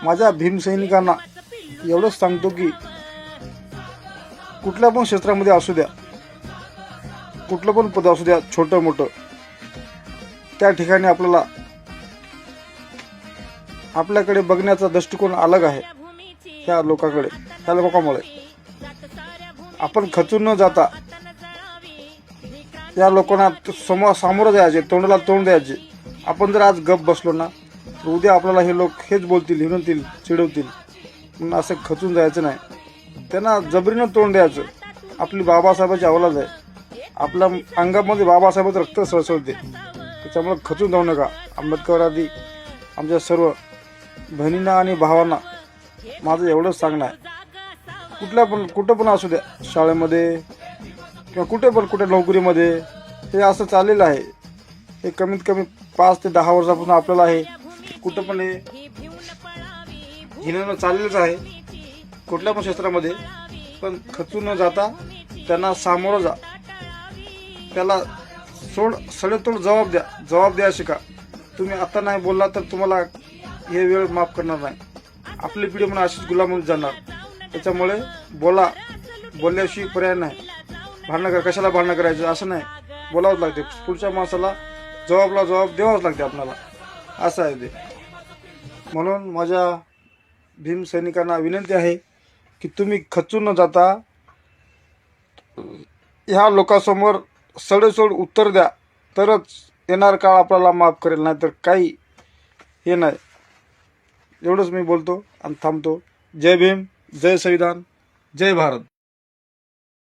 माझ्या भीमसैनिकांना एवढंच सांगतो की कुठल्या पण क्षेत्रामध्ये असू द्या, कुठलं पण पद असू द्या, छोटं मोठं, त्या ठिकाणी आपल्याकडे बघण्याचा दृष्टिकोन अलग आहे. त्या लोकांकडे, त्या लोकांमुळे आपण खचून न जाता या लोकांना सामोरं जायचे, तोंडाला तोंड द्यायचे. आपण जर आज गप बसलो ना, तर उद्या आपल्याला हे लोक हेच बोलतील, हिणवतील, चिडवतील. म्हणून असं खचून जायचं नाही, त्यांना जबरीनं तोंड द्यायचं. आपली बाबासाहेबांची औलाद आहे, आपल्या अंगामध्ये बाबासाहेबांचं रक्त सळसळते, त्याच्यामुळे खचून जाऊ नका. आंबेडकरवादी आमच्या सर्व बहिणींना आणि भावांना माझं एवढंच सांगणं आहे, कुठं पण असू द्या, शाळेमध्ये किंवा कुठे नोकरीमध्ये, हे असं चाललेलं आहे. हे कमीत कमी 5 ते 10 वर्षापासून आपल्याला हे कुठं पण हे हिणवणं चाललेलंच आहे, कुठल्या पण क्षेत्रामध्ये. पण खचून न जाता त्यांना सामोरं जा, त्याला सडेतोड जबाब द्या शिका. तुम्ही आता नाही बोलला तर तुम्हाला हे वेळ माफ करणार नाही. आपली पिढी म्हणून अशीच गुलाममध्ये जाणार. त्याच्यामुळे बोलल्याशिवाय पर्याय नाही. कशाला भांडणं करायचं असं नाही, बोलावंच लागते. पुढच्या माणसाला जबाब द्यावाच लागते आपल्याला, असं आहे ते. म्हणून माझ्या भीमसैनिकांना विनंती आहे की तुम्ही खचून न जाता ह्या लोकांसमोर सडेसोड उत्तर द्या, तरच येणार काळ आपल्याला माफ करेल, नाही तर काही हे नाही. एवढंच मी बोलतो आणि थांबतो. जय भीम, जय संविधान, जय भारत.